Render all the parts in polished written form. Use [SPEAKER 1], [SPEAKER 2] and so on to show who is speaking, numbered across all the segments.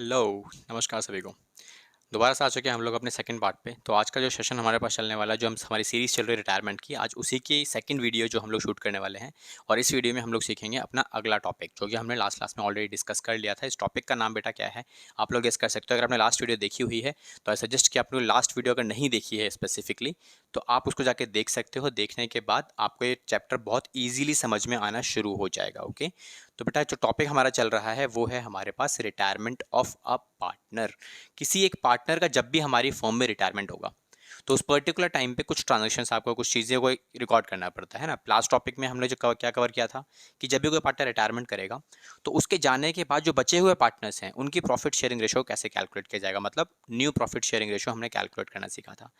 [SPEAKER 1] Hello, नमस्कार सभी को। दोबारा से आ चुके हैं हम लोग अपने सेकंड पार्ट पे। तो आज का जो सेशन हमारे पास चलने वाला है, जो हम हमारी सीरीज़ चल रही है रिटायरमेंट की, आज उसी की सेकंड वीडियो जो हम लोग शूट करने वाले हैं। और इस वीडियो में हम लोग सीखेंगे अपना अगला टॉपिक, जो कि हमने लास्ट क्लास में ऑलरेडी डिस्कस कर लिया था। इस टॉपिक का नाम बेटा क्या है, आप लोग गेस कर सकते हो। अगर आपने लास्ट वीडियो देखी हुई है तो आई सजेस्ट कि आप लोग लास्ट वीडियो अगर नहीं देखी है स्पेसिफिकली, तो आप उसको जाके देख सकते हो। देखने के बाद आपको ये चैप्टर बहुत ईजिली समझ में आना शुरू हो जाएगा। ओके, तो बेटा जो टॉपिक हमारा चल रहा है वो है हमारे पास रिटायरमेंट ऑफ अ पार्टनर। किसी एक पार्टनर का जब भी हमारी फर्म में रिटायरमेंट होगा, तो उस पर्टिकुलर टाइम पे कुछ ट्रांजेक्शन्स, आपको कुछ चीज़ें को रिकॉर्ड करना पड़ता है ना। लास्ट टॉपिक में हमने जो क्या कवर किया था कि जब भी कोई पार्टनर रिटायरमेंट करेगा, तो उसके जाने के बाद जो बचे हुए पार्टनर्स हैं उनकी प्रॉफिट शेयरिंग रेशो कैसे कैलकुलेट किया जाएगा, मतलब न्यू प्रॉफिट शेयरिंग रेशो हमने कैलकुलेट करना सीखा था।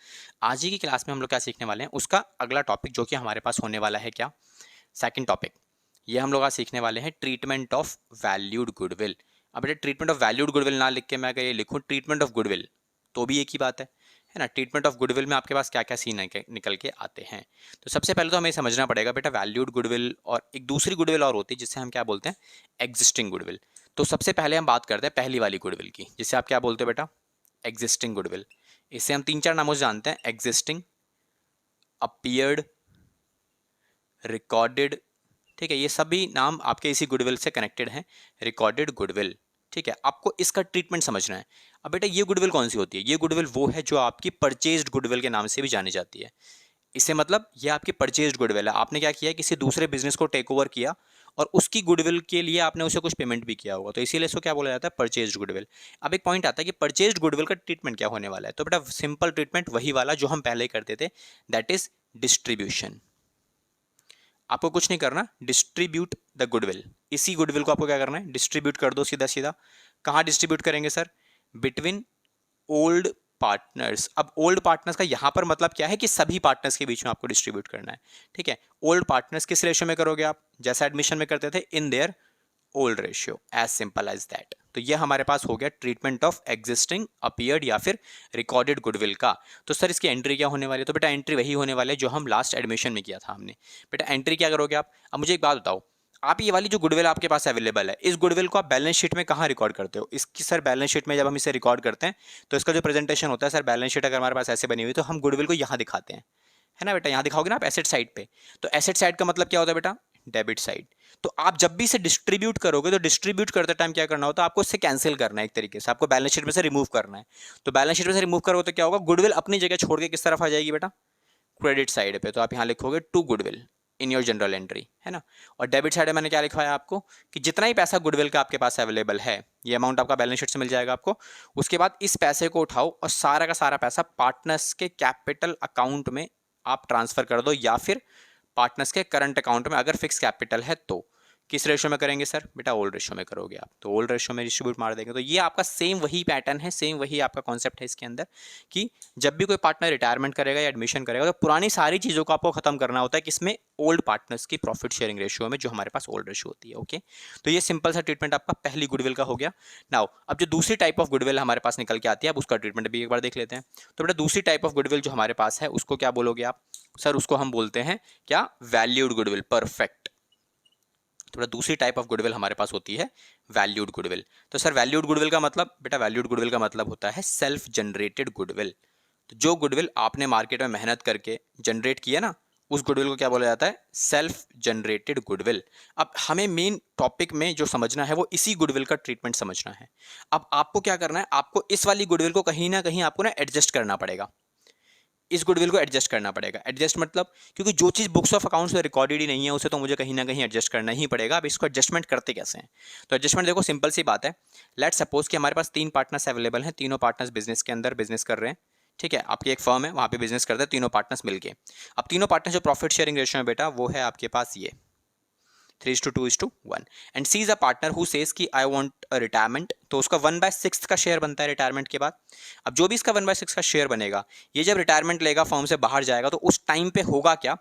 [SPEAKER 1] आज ही की क्लास में हम लोग क्या सीखने वाले हैं, उसका अगला टॉपिक जो कि हमारे पास होने वाला है क्या, सेकंड टॉपिक। ये हम लोग आज सीखने वाले हैं ट्रीटमेंट ऑफ वैल्यूड गुडविल। अब बेटा ट्रीटमेंट ऑफ वैल्यूड गुडविल ना लिख के मैं अगर ये लिखूं ट्रीटमेंट ऑफ गुडविल, तो भी एक ही बात है ना। ट्रीटमेंट ऑफ गुडविल में आपके पास क्या क्या सीन निकल के आते हैं। तो सबसे पहले तो हमें समझना पड़ेगा बेटा वैल्यूड गुडविल और एक दूसरी गुडविल और होती है जिसे हम क्या बोलते हैं, एग्जिस्टिंग गुडविल। तो सबसे पहले हम बात करते हैं पहली वाली गुडविल की, जिसे आप क्या बोलते हो बेटा, एग्जिस्टिंग गुडविल। इसे हम तीन चार नामों से जानते हैं, एग्जिस्टिंग, अपीयर्ड, रिकॉर्डेड। ठीक है, ये सभी नाम आपके इसी गुडविल से कनेक्टेड हैं, रिकॉर्डेड गुडविल। ठीक है, आपको इसका ट्रीटमेंट समझना है। अब बेटा ये गुडविल कौन सी होती है, ये गुडविल वो है जो आपकी परचेज्ड गुडविल के नाम से भी जानी जाती है। इससे मतलब ये आपकी परचेज्ड गुडविल है, आपने क्या किया, किसी दूसरे बिजनेस को टेक ओवर किया और उसकी गुडविल के लिए आपने उसे कुछ पेमेंट भी किया होगा, तो इसीलिए इसको क्या बोला जाता है, परचेज्ड गुडविल। अब एक पॉइंट आता है कि परचेज्ड गुडविल का ट्रीटमेंट क्या होने वाला है, तो बेटा सिंपल ट्रीटमेंट वही वाला जो हम पहले ही करते थे, दैट इज डिस्ट्रीब्यूशन। आपको कुछ नहीं करना, डिस्ट्रीब्यूट द गुडविल। इसी गुडविल को आपको क्या करना है, डिस्ट्रीब्यूट कर दो सीधा सीधा। कहाँ डिस्ट्रीब्यूट करेंगे सर, बिटवीन ओल्ड पार्टनर्स। अब ओल्ड पार्टनर्स का यहां पर मतलब क्या है कि सभी पार्टनर्स के बीच में आपको डिस्ट्रीब्यूट करना है। ठीक है, ओल्ड पार्टनर्स किस रेशियो में करोगे आप, जैसा एडमिशन में करते थे, in their old ratio, as simple as that. तो ये हमारे पास हो गया ट्रीटमेंट ऑफ एग्जिस्टिंग, अपीयर्ड या फिर रिकॉर्डेड गुडविल का। तो सर इसकी एंट्री क्या होने वाली है, तो बेटा एंट्री वही होने वाली है जो हम लास्ट एडमिशन में किया था हमने। बेटा एंट्री क्या करोगे आप, अब मुझे एक बात बताओ, आप ये वाली जो गुडविल आपके पास अवेलेबल है, इस गुडविल को आप बैलेंस शीट में कहाँ रिकॉर्ड करते हो, इसकी सर बैलेंस शीट में जब हम इसे रिकॉर्ड करते हैं तो इसका जो प्रेजेंटेशन होता है सर, बैलेंस शीट अगर हमारे पास ऐसे बनी हुई तो हम गुडविल को यहाँ दिखाते हैं, है ना बेटा। यहाँ दिखाओगे ना आप एसेट साइड पे, तो एसेट साइड का मतलब क्या होता है बेटा, डेबिट साइड। तो आप जब भी इसे डिस्ट्रीब्यूट करोगे तो डिस्ट्रीब्यूट करते टाइम क्या करना होता है, आपको इससे कैंसिल करना है, एक तरीके से आपको बैलेंस शीट में से रिमूव करना है। तो बैलेंस शीट में से रिमूव करोगे तो क्या होगा, गुडविल अपनी जगह छोड़ के किस तरफ आ जाएगी बेटा, क्रेडिट साइड पे। तो आप यहाँ लिखोगे to goodwill in your general entry, है ना। और डेबिट साइड में मैंने क्या लिखवाया आपको, कि जितना ही पैसा गुडविल का आपके पास अवेलेबल है, ये अमाउंट आपका बैलेंस शीट से मिल जाएगा आपको। उसके बाद इस पैसे को उठाओ और सारा का सारा पैसा पार्टनर्स के कैपिटल अकाउंट में आप ट्रांसफर कर दो, या फिर पार्टनर्स के करंट अकाउंट में अगर फिक्स कैपिटल है तो। किस रेशो में करेंगे सर, बेटा ओल्ड रेशो में करोगे आप, तो ओल्ड रेशो में डिस्ट्रीब्यूट मार देंगे। तो ये आपका सेम वही पैटर्न है, सेम वही आपका कॉन्सेप्ट है इसके अंदर, कि जब भी कोई पार्टनर रिटायरमेंट करेगा या एडमिशन करेगा तो पुरानी सारी चीज़ों को आपको खत्म करना होता है, किसमें, ओल्ड पार्टनर्स की प्रॉफिट शेयरिंग रेशियो में, जो हमारे पास ओल्ड रेशियो होती है। ओके, तो ये सिंपल सा ट्रीटमेंट आपका पहली गुडविल का हो गया। नाउ अब जो दूसरी टाइप ऑफ गुडविल हमारे पास निकल के आती है, अब उसका ट्रीटमेंट भी एक बार देख लेते हैं। तो बेटा दूसरी टाइप ऑफ गुडविल जो हमारे पास है उसको क्या बोलोगे आप, सर उसको हम बोलते हैं क्या, वैल्यूड गुडविल, परफेक्ट। तो बेटा दूसरी टाइप ऑफ गुडविल हमारे पास होती है वैल्यूड गुडविल। तो सर वैल्यूड गुडविल का मतलब, बेटा वैल्यूड गुडविल का मतलब होता है सेल्फ जनरेटेड गुडविल। तो जो गुडविल आपने मार्केट में मेहनत करके जनरेट किया ना, उस गुडविल को क्या बोला जाता है, सेल्फ जनरेटेड गुडविल। अब हमें मेन टॉपिक में जो समझना है वो इसी गुडविल का ट्रीटमेंट समझना है। अब आपको क्या करना है, आपको इस वाली गुडविल को कहीं ना कहीं आपको ना एडजस्ट करना पड़ेगा, इस गुडविल को एडजस्ट करना पड़ेगा। एडजस्ट मतलब, क्योंकि जो चीज़ बुक्स ऑफ अकाउंट्स में रिकॉर्डेड ही नहीं है उसे तो मुझे कहीं ना कहीं एडजस्ट करना ही पड़ेगा। अब इसको एडजस्टमेंट करते कैसे हैं, तो एडजस्टमेंट देखो सिंपल सी बात है। लेट सपोज कि हमारे पास तीन पार्टनर्स अवेलेबल हैं, तीनों पार्टनर्स बिजनेस के अंदर बिजनेस कर रहे हैं। ठीक है, आपकी एक फर्म है, वहाँ पे बिजनेस करते हैं तीनों पार्टनर्स मिलके। अब तीनों पार्टनर्स जो प्रॉफिट शेयरिंग रेशियो है बेटा, वो है आपके पास ये 3:2:1 and C is a partner who says कि आई वांट अ रिटायरमेंट, तो उसका 1/6 का शेयर बनता है रिटायरमेंट के बाद। अब जो भी इसका 1/6 का शेयर बनेगा, ये जब रिटायरमेंट लेगा, फर्म से बाहर जाएगा, तो उस टाइम पे होगा क्या,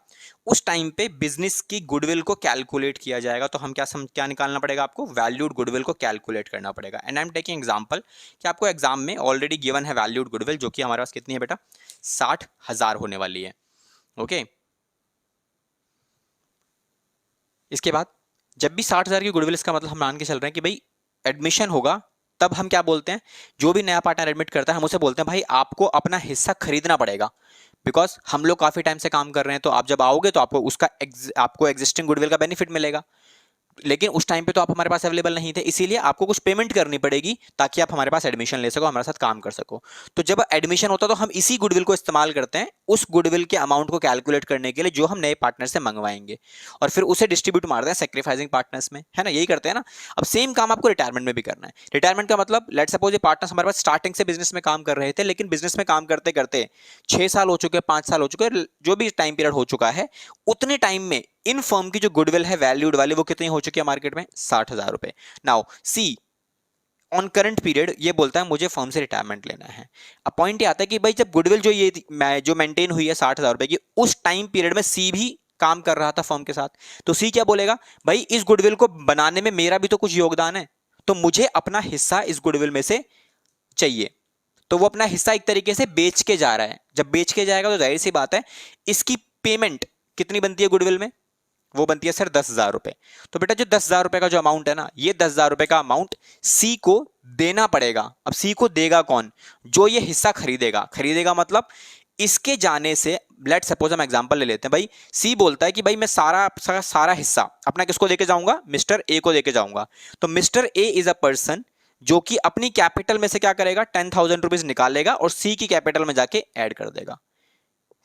[SPEAKER 1] उस टाइम पे बिजनेस की गुडविल को कैलकुलेट किया जाएगा। तो हम क्या निकालना पड़ेगा आपको, वैल्यूड गुडविल को कैलकुलेट करना पड़ेगा। And I am taking example कि आपको एग्जाम में ऑलरेडी गिवन है वैल्यूड गुडविल, जो कि हमारे पास कितनी है बेटा, 60,000 होने वाली है। ओके, इसके बाद जब भी 60,000 की गुडविल, इसका मतलब हम मान के चल रहे हैं कि भाई एडमिशन होगा तब हम क्या बोलते हैं, जो भी नया पार्टनर एडमिट करता है हम उसे बोलते हैं भाई आपको अपना हिस्सा खरीदना पड़ेगा, बिकॉज हम लोग काफी टाइम से काम कर रहे हैं, तो आप जब आओगे तो आपको आपको एग्जिस्टिंग गुडविल का बेनिफिट मिलेगा, लेकिन उस टाइम पे तो आप हमारे पास अवेलेबल नहीं थे, इसीलिए आपको कुछ पेमेंट करनी पड़ेगी ताकि आप हमारे पास एडमिशन ले सको, हमारे साथ काम कर सको। तो जब एडमिशन होता है तो हम इसी गुडविल को इस्तेमाल करते हैं उस गुडविल के अमाउंट को कैलकुलेट करने के लिए जो हम नए पार्टनर से मंगवाएंगे, और फिर उसे डिस्ट्रीब्यूट मारते हैं सेक्रीफाइसिंग पार्टनर्स में, है ना, यही करते हैं ना। अब सेम काम आपको रिटायरमेंट में भी करना है। रिटायरमेंट का मतलब, लेट सपोज ये पार्टनर्स हमारे पास स्टार्टिंग से बिजनेस में काम कर रहे थे, लेकिन बिजनेस में काम करते करते 6 साल हो चुके, 5 साल हो चुके, जो भी टाइम पीरियड हो चुका है, उतने टाइम में इन फर्म की जो गुडविल है वैल्यूड वाली वो कितनी हो चुकी है मार्केट में, 60,000 रुपए। Now see on current period ये बोलता है मुझे फर्म से रिटायरमेंट लेना है। अब पॉइंट ये आता है कि भाई जब गुडविल जो मेंटेन हुई है 60,000 रुपए की, उस टाइम पीरियड में सी भी काम कर रहा था फर्म के साथ, तो सी क्या बोलेगा, भाई इस गुडविल को बनाने में मेरा भी तो कुछ योगदान है, तो मुझे अपना हिस्सा इस गुडविल में से चाहिए। तो वो अपना हिस्सा एक तरीके से बेच के जा रहा है, जब बेच के जाएगा तो जाहिर सी बात है इसकी पेमेंट कितनी बनती है गुडविल में, वो बनती है सर 10,000 रुपए। तो बेटा जो 10,000 रुपए का जो अमाउंट है ना, ये 10,000 रुपए का अमाउंट सी को देना पड़ेगा। अब सी को देगा कौन, जो ये हिस्सा खरीदेगा। खरीदेगा मतलब इसके जाने से, लेट सपोज हम एग्जांपल ले लेते हैं, भाई सी बोलता है कि भाई मैं सारा हिस्सा अपना किसको देके जाऊंगा, मिस्टर ए को देके जाऊंगा। तो mister A is a person जो कि अपनी कैपिटल में से क्या करेगा, 10,000 रुपीज निकालेगा और सी की कैपिटल में जाके ऐड कर देगा।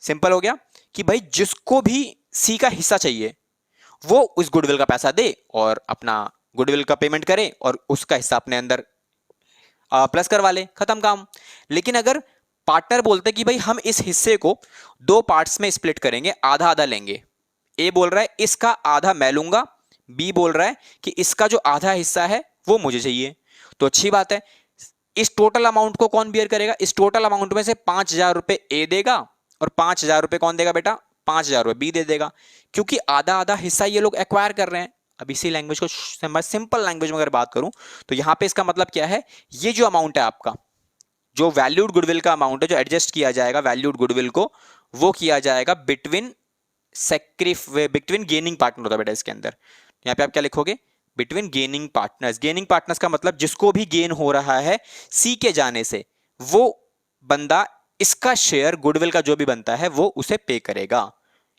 [SPEAKER 1] सिंपल हो गया कि भाई जिसको भी सी का हिस्सा चाहिए वो उस गुडविल का पैसा दे और अपना गुडविल का पेमेंट करे और उसका हिस्सा अपने अंदर प्लस करवा ले, खत्म काम। लेकिन अगर पार्टनर बोलते कि भाई हम इस हिस्से को 2 पार्ट्स में स्प्लिट करेंगे, आधा आधा लेंगे, ए बोल रहा है इसका आधा मैं लूंगा, बी बोल रहा है कि इसका जो आधा हिस्सा है वो मुझे चाहिए, तो अच्छी बात है। इस टोटल अमाउंट को कौन बियर करेगा, इस टोटल अमाउंट में से 5,000 रुपए ए देगा और 5,000 रुपए कौन देगा बेटा, 5,000 रुपए बी दे देगा, क्योंकि आधा आधा हिस्सा ये लोग एक्वायर कर रहे हैं। अब इसी लैंग्वेज को सिंपल लैंग्वेज में अगर बात करूं तो यहां पे इसका मतलब क्या है, ये जो अमाउंट है आपका, जो वैल्यूड गुडविल का अमाउंट है, जो एडजस्ट किया जाएगा वैल्यूड गुडविल को, वो किया जाएगा बिटवीन गेनिंग पार्टनर होता है बेटा इसके अंदर। यहां पे आप क्या लिखोगे, between gaining partners. Gaining partners का मतलब जिसको भी गेन हो रहा है सी के जाने से, वो बंदा इसका शेयर गुडविल का जो भी बनता है वो उसे पे करेगा।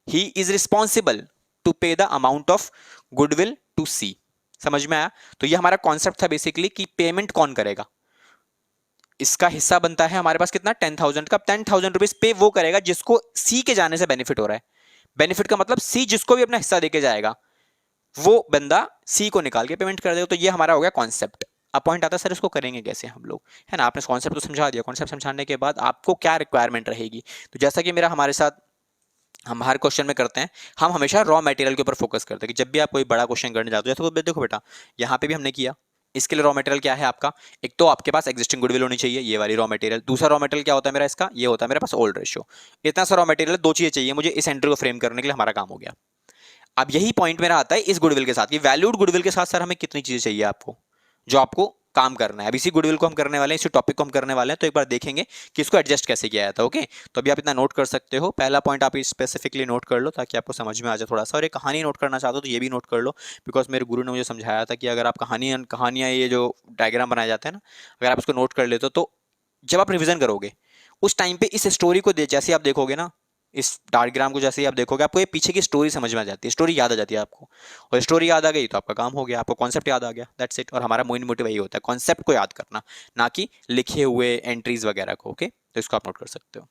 [SPEAKER 1] He is responsible to pay the amount of goodwill to C. समझ में आया? तो ये हमारा कॉन्सेप्ट था बेसिकली कि पेमेंट कौन करेगा। इसका हिस्सा बनता है हमारे पास कितना, 10,000 का, 10,000 रुपीज पे वो करेगा जिसको सी के जाने से बेनिफिट हो रहा है। बेनिफिट का मतलब सी जिसको भी अपना हिस्सा देके जाएगा वो बंदा सी को निकाल के पेमेंट कर देगा। तो ये हमारा हो गया कॉन्सेप्ट। अब पॉइंट आता है सर इसको करेंगे कैसे हम लोग, है ना। आपने कॉन्सेप्ट तो समझा दिया, कॉन्सेप्ट समझाने के बाद आपको क्या रिक्वायरमेंट रहेगी, तो जैसा कि मेरा हमारे साथ हम हर क्वेश्चन में करते हैं, हम हमेशा रॉ मटेरियल के ऊपर फोकस करते हैं कि जब भी आप कोई बड़ा क्वेश्चन करने जाते हो, जैसे देखो बेटा यहाँ पे भी हमने किया, इसके लिए रॉ मटेरियल क्या है आपका, एक तो आपके पास एग्जिस्टिंग गुडविल होनी चाहिए, ये वाली रॉ मटेरियल। दूसरा रॉ मटेरियल क्या होता है मेरा इसका, ये होता है मेरे पास ओल्ड रेशियो। इतना सा रॉ मटेरियल, 2 चीजें चाहिए मुझे इस एंट्री को फ्रेम करने के लिए, हमारा काम हो गया। अब यही पॉइंट मेरा आता है इस गुडविल के साथ कि वैल्यूड गुडविल के साथ सर हमें कितनी चीजें चाहिए आपको, जो आपको काम करना है। अब इसी गुडविल को हम करने वाले हैं, इसी टॉपिक को हम करने वाले हैं, तो एक बार देखेंगे कि इसको एडजस्ट कैसे किया जाता है। ओके, तो अभी आप इतना नोट कर सकते हो। पहला पॉइंट आप स्पेसिफिकली नोट कर लो ताकि आपको समझ में आ जाए थोड़ा सा। और एक कहानी नोट करना चाहते हो तो ये भी नोट कर लो, बिकॉज मेरे गुरु ने मुझे समझाया था कि अगर आप कहानियाँ ये जो डायग्राम बनाए जाते हैं ना, अगर आप इसको नोट कर लेते हो तो जब आप रिविजन करोगे उस टाइम पे इस स्टोरी को जैसे आप देखोगे ना, इस डायग्राम को जैसे ही आप देखोगे आपको ये पीछे की स्टोरी समझ में आ जाती है, स्टोरी याद आ जाती है आपको, और स्टोरी याद आ गई तो आपका काम हो गया, आपको कॉन्सेप्ट याद आ गया, दैट्स इट। और हमारा मेन मोटिव यही होता है कॉन्सेप्ट को याद करना, ना कि लिखे हुए एंट्रीज वगैरह को। ओके, तो इसको आप नोट कर सकते हो।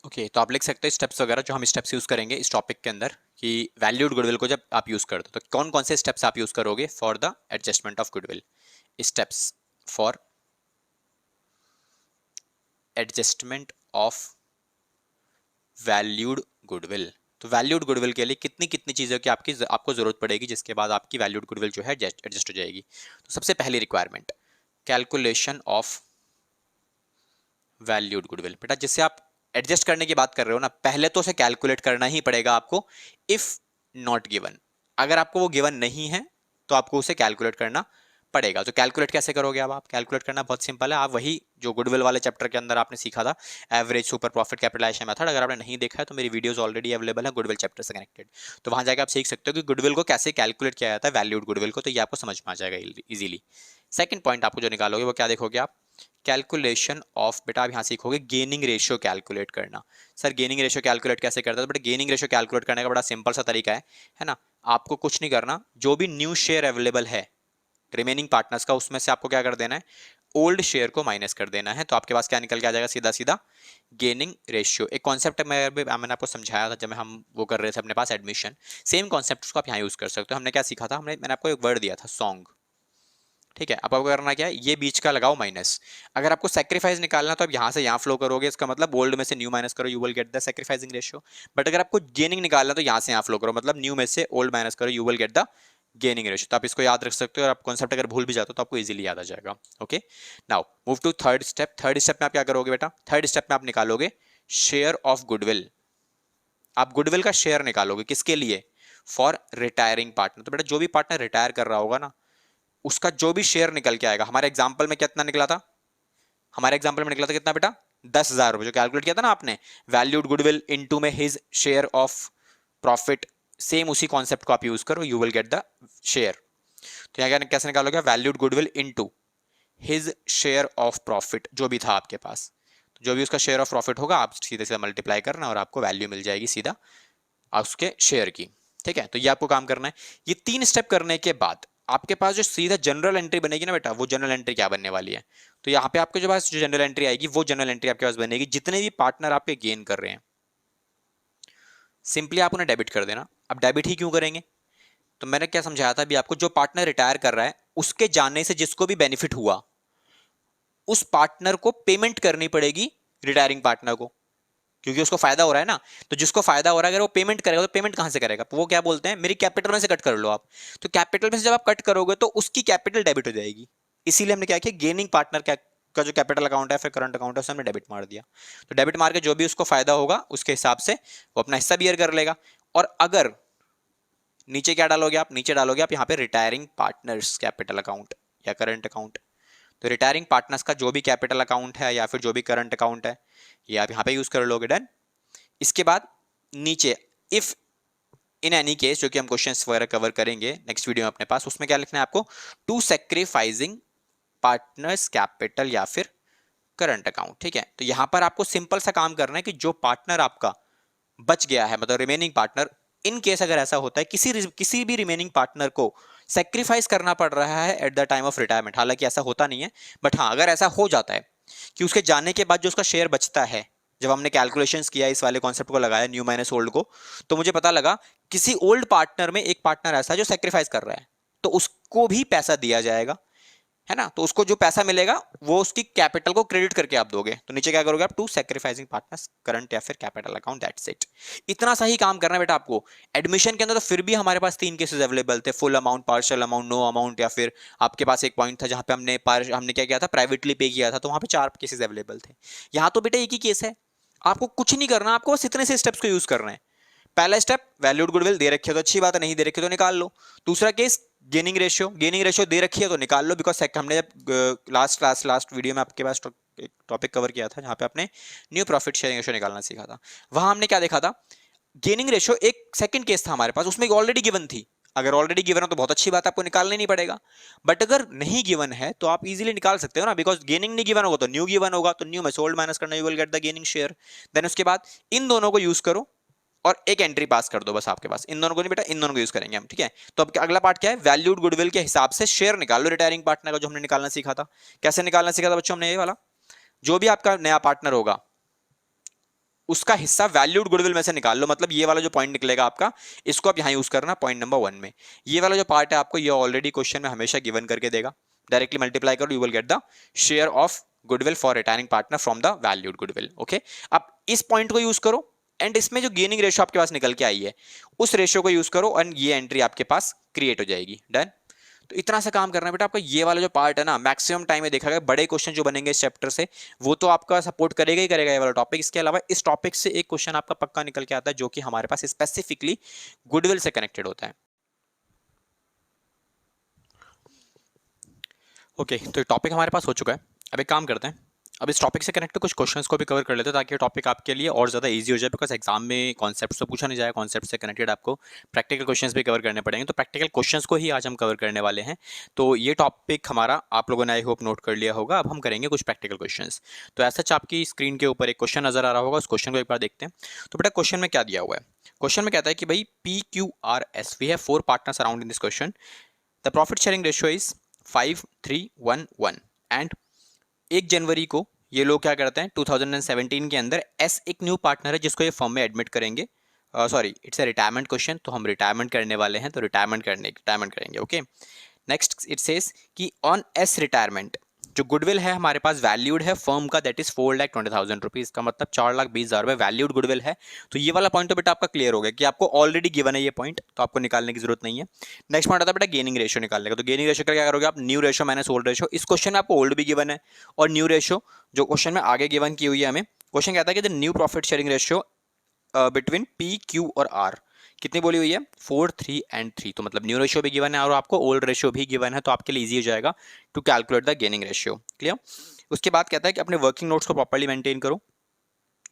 [SPEAKER 1] ओके, तो आप लिख सकते हो स्टेप्स वगैरह, जो हम स्टेप्स यूज करेंगे इस टॉपिक के अंदर कि वैल्यूड गुडविल को जब आप यूज करते हो तो कौन कौन से स्टेप्स आप यूज करोगे for the adjustment of goodwill. Steps for adjustment of valued goodwill. तो वैल्यूड गुडविल के लिए कितनी कितनी चीज़ों की आपको जरूरत पड़ेगी जिसके बाद आपकी वैल्यूड गुडविल जो है एडजस्ट हो जाएगी। तो सबसे पहली requirement calculation of valued goodwill. बेटा जिससे आप एडजस्ट करने की बात कर रहे हो ना, पहले तो उसे कैलकुलेट करना ही पड़ेगा आपको, इफ नॉट गिवन। अगर आपको वो गिवन नहीं है तो आपको उसे कैलकुलेट करना पड़ेगा। तो कैलकुलेट कैसे करोगे? अब आप कैलकुलेट करना बहुत सिंपल है। आप वही जो गुडविल वाले चैप्टर के अंदर आपने सीखा था, average super profit capitalization method, अगर आपने नहीं देखा है तो मेरी वीडियोस ऑलरेडी अवेलेबल है गुडविल चैप्टर से कनेक्टेड, तो वहां जाकर आप सीख सकते हो कि गुडविल को कैसे कैलकुलेट किया जाता है, वैल्यूड गुडविल को, तो ये आपको समझ में आ जाएगा इजीली। सेकंड पॉइंट आपको जो निकालोगे वो क्या देखोगे आप? कैलकुलेशन ऑफ, बेटा आप यहाँ सीखोगे गेनिंग रेशियो कैलकुलेट करना। सर गेनिंग रेशियो कैलकुलेट कैसे करता है? तो बेटा गेनिंग रेशियो कैलकुलेट करने का बड़ा सिंपल सा तरीका है ना? आपको कुछ नहीं करना, जो भी न्यू शेयर अवेलेबल है रिमेनिंग पार्टनर्स का, उसमें से आपको क्या कर देना है? ओल्ड शेयर को माइनस कर देना है। तो आपके पास क्या निकल के आ जाएगा? सीधा सीधा गेनिंग रेशियो। एक कॉन्सेप्ट मैंने आपको समझाया था जब हम वो कर रहे थे अपने पास एडमिशन, सेम कॉन्सेप्ट को आप यहाँ यूज कर सकते हो। हमने क्या सीखा था? मैंने आपको एक वर्ड दिया था सॉन्ग, ठीक है? अब आपको करना क्या है? ये बीच का लगाओ माइनस। अगर आपको सेक्रीफाइस निकालना तो आप यहाँ से यहाँ फ्लो करोगे, इसका मतलब ओल्ड में से न्यू माइनस करो, you will get the sacrificing ratio. But अगर आपको गेनिंग निकालना तो यहाँ से यहाँ फ्लो करो, मतलब न्यू में से ओल्ड माइनस करो, you will get the gaining ratio. तो आप इसको याद रख सकते हो, और आप कॉन्सेप्ट अगर भूल भी जाते हो तो आपको इजीली याद आ जाएगा। Okay, now move to third step. Third step में आप क्या करोगे बेटा? थर्ड स्टेप में आप निकालोगे शेयर ऑफ गुडविल। आप गुडविल का शेयर निकालोगे, किसके लिए? For retiring partner. तो बेटा जो भी पार्टनर रिटायर कर रहा होगा ना, उसका जो भी शेयर निकल के आएगा। हमारे एग्जाम्पल में कितना निकला था? हमारे एग्जाम्पल में निकला था कितना बेटा? 10,000 रुपए, जो कैलकुलेट किया था ना आपने, वैल्यूड गुडविल इनटू में his share of profit. Same उसी कॉन्सेप्ट को आप यूज करो, you will get the share. तो यहाँ कैसे निकालोगे? Valued goodwill into his share of profit, जो भी था आपके पास, तो जो भी उसका शेयर ऑफ प्रॉफिट होगा आप सीधे सीधा मल्टीप्लाई करना, और आपको वैल्यू मिल जाएगी सीधा उसके शेयर की। ठीक है, तो ये आपको काम करना है। ये 3 स्टेप करने के बाद आपके पास जो सीधा जनरल एंट्री बनेगी ना बेटा, वो जनरल एंट्री क्या बनने वाली है? तो यहाँ पे आपके जो पास जो जनरल एंट्री आएगी, वो जनरल एंट्री आपके पास बनेगी जितने भी पार्टनर आपके गेन कर रहे हैं, सिंपली आप उन्हें डेबिट कर देना। अब डेबिट ही क्यों करेंगे? तो मैंने क्या समझाया था अभी आपको, जो पार्टनर रिटायर कर रहा है उसके जाने से जिसको भी बेनिफिट हुआ, उस पार्टनर को पेमेंट करनी पड़ेगी रिटायरिंग पार्टनर को, क्योंकि उसको फायदा हो रहा है ना। तो जिसको फायदा हो रहा है अगर वो पेमेंट करेगा, तो पेमेंट कहां से करेगा? वो क्या बोलते हैं, मेरी कैपिटल में से कट कर लो आप। तो कैपिटल में से जब आप कट करोगे तो उसकी कैपिटल डेबिट हो जाएगी। इसीलिए हमने क्या किया, गेनिंग पार्टनर का जो कैपिटल अकाउंट है फिर करंट अकाउंट है, उसमें हमने डेबिट मार दिया। तो डेबिट मार के जो भी उसको फायदा होगा उसके हिसाब से वो अपना हिस्सा बियर कर लेगा। और अगर नीचे क्या डालोगे आप? नीचे डालोगे आप यहाँ पे रिटायरिंग पार्टनर्स कैपिटल अकाउंट या करंट अकाउंट। तो रिटायरिंग पार्टनर्स का जो भी कैपिटल अकाउंट है या फिर जो भी करंट अकाउंट है, ये आप यहाँ पे यूज कर लोगे। डन। इसके बाद नीचे इफ इन एनी केस, जो कि हम क्वेश्चंस वगैरह कवर करेंगे नेक्स्ट वीडियो में अपने पास, उसमें क्या लिखना है आपको? टू सैक्रिफाइसिंग पार्टनर्स कैपिटल या फिर करंट अकाउंट। ठीक है, तो यहां पर आपको सिंपल सा काम करना है कि जो पार्टनर आपका बच गया है, मतलब रिमेनिंग पार्टनर, इन केस अगर ऐसा होता है किसी भी रिमेनिंग पार्टनर को सेक्रीफाइस करना पड़ रहा है at the time of retirement, हालांकि ऐसा होता नहीं है, बट हाँ अगर ऐसा हो जाता है कि उसके जाने के बाद जो उसका शेयर बचता है, जब हमने कैलकुलेशंस किया इस वाले कॉन्सेप्ट को लगाया न्यू माइनस ओल्ड को, तो मुझे पता लगा किसी ओल्ड पार्टनर में एक पार्टनर ऐसा है जो सेक्रीफाइस कर रहा है, तो उसको भी पैसा दिया जाएगा, है ना? तो उसको जो पैसा मिलेगा वो उसकी कैपिटल को क्रेडिट करके आप दोगे। तो नीचे क्या करोगे आप? टू सैक्रिफाइसिंग पार्टनर्स करंट या फिर कैपिटल अकाउंट, दैट्स इट। इतना सा ही काम करना है बेटा आपको। एडमिशन के अंदर तो फिर भी हमारे पास 3 केसेस अवेलेबल थे, full amount, partial amount, no amount, या फिर आपके पास एक पॉइंट था जहां पे हमने क्या किया था, प्राइवेटली पे किया था, तो वहां पे 4 केसेस अवेलेबल थे। यहाँ तो बेटा एक ही केस है, आपको कुछ नहीं करना, आपको बस इतने से स्टेप्स को यूज करना है। पहला स्टेप, वैल्यूड गुडविल दे रखी है तो अच्छी बात है, नहीं दे रखी तो निकाल लो। दूसरा केस, गेनिंग रेशियो दे रखी है तो निकाल लो, बिकॉज हमने जब लास्ट वीडियो में आपके पास एक टॉपिक कवर किया था जहां पे आपने न्यू प्रॉफिट शेयरिंग रेशियो निकालना सीखा था, वहां हमने क्या देखा था, गेनिंग रेशियो एक सेकंड केस था हमारे पास, उसमें ऑलरेडी गिवन थी। अगर ऑलरेडी गिवन हो तो बहुत अच्छी बात, आपको निकालना नहीं पड़ेगा। बट अगर नहीं गिवन है तो आप इजीली निकाल सकते हो ना, बिकॉज गेनिंग नहीं गिवन होगा तो न्यू गिवन होगा, तो न्यू में सोल्ड माइनस करना, you will get the gaining share. Then उसके बाद इन दोनों को यूज करो और एक एंट्री पास कर दो बस आपके पास, इन दोनों को नहीं बेटा, इन दोनों को यूज करेंगे हम। ठीक है, तो अब अगला पार्ट क्या है? वैल्यूड गुडविल के हिसाब से शेयर निकाल लो रिटायरिंग पार्टनर का, जो हमने निकालना सीखा था। कैसे निकालना सीखा था बच्चों हमने? ये वाला, जो भी आपका नया पार्टनर होगा उसका हिस्सा वैल्यूड गुडविल में से निकाल लो, मतलब ये वाला जो पॉइंट निकलेगा आपका, इसको आप यहां यूज करना पॉइंट नंबर 1 में। ये वाला जो पार्ट है आपको ये ऑलरेडी क्वेश्चन में हमेशा गिवन करके देगा, डायरेक्टली मल्टीप्लाई करो, you will get the share of goodwill for retiring partner from the valued goodwill. Okay, अब इस पॉइंट को यूज करो एंड इसमें जो गेनिंग रेशियो आपके पास निकल के आई है उस रेशियो को यूज करो एंड ये एंट्री आपके पास क्रिएट हो जाएगी। डन। तो इतना सा काम करना है बेटा आपका। ये वाला जो पार्ट है ना, मैक्सिमम टाइम में देखा गया बड़े क्वेश्चन जो बनेंगे इस चैप्टर से, वो तो आपका सपोर्ट करेगा ही करेगा ये वाला टॉपिक। इसके अलावा इस टॉपिक से एक क्वेश्चन आपका पक्का निकल के आता है जो कि हमारे पास स्पेसिफिकली गुडविल से कनेक्टेड होता है। ओके, तो टॉपिक हमारे पास हो चुका है। अब एक काम करते हैं, अब इस टॉपिक से कनेक्ट कुछ क्वेश्चंस को भी कवर कर लेते हैं ताकि टॉपिक आपके लिए और ज़्यादा इजी हो जाए, बिकॉज एग्जाम में कॉन्सेप्ट तो पूछा नहीं जाएगा, कॉन्सेप्ट से कनेक्टेड आपको प्रैक्टिकल क्वेश्चंस भी कवर करने पड़ेंगे। तो प्रैक्टिकल क्वेश्चंस को ही आज हम कवर करने वाले हैं। तो ये टॉपिक हमारा आप लोगों ने आई होप नोट कर लिया होगा। अब हम करेंगे कुछ प्रैक्टिकल क्वेश्चंस। तो ऐसा आपकी स्क्रीन के ऊपर एक क्वेश्चन नजर आ रहा होगा, उस क्वेश्चन को एक बार देखते हैं। तो बेटा क्वेश्चन में क्या दिया हुआ है? क्वेश्चन में कहता है कि भाई PQRS, we have 4 partners around in this question. The profit sharing ratio is 5-3-1-1 and 1 जनवरी को ये लोग क्या करते हैं 2017 के अंदर एस एक न्यू पार्टनर है जिसको ये फर्म में एडमिट करेंगे। Sorry, it's a retirement question, तो हम रिटायरमेंट करने वाले हैं, तो रिटायरमेंट करेंगे। ओके, नेक्स्ट इट सेज कि ऑन एस रिटायरमेंट जो गुडविल है हमारे पास वैल्यूड है फर्म का, दैट इज 4,20,000 रुपीज का, मतलब 4,20,000 रुपए वैल्यूड गुडविल है। तो ये वाला पॉइंट तो बेटा आपका क्लियर हो गया कि आपको ऑलरेडी गिवन है ये पॉइंट, तो आपको निकालने की जरूरत नहीं है। नेक्स्ट पॉइंट आता है बेटा गेनिंग रेशियो निकालने का। तो गेनिंग रेशियो का क्या करोगे आप? New ratio minus old ratio. इस क्वेश्चन में आपको ओल्ड भी गिवन है और न्यू रेशियो जो क्वेश्चन में आगे गिवन की हुई है हमें। क्वेश्चन कहता है कि the new profit sharing ratio between P, Q और R कितनी बोली हुई है? 4, 3 एंड 3। तो मतलब न्यू रेशियो भी गिवन है और आपको ओल्ड रेशियो भी गिवन है, तो आपके लिए इजी हो जाएगा to calculate the gaining ratio. Clear? उसके बाद कहता है कि अपने वर्किंग नोट्स को प्रॉपर्ली मेंटेन करो,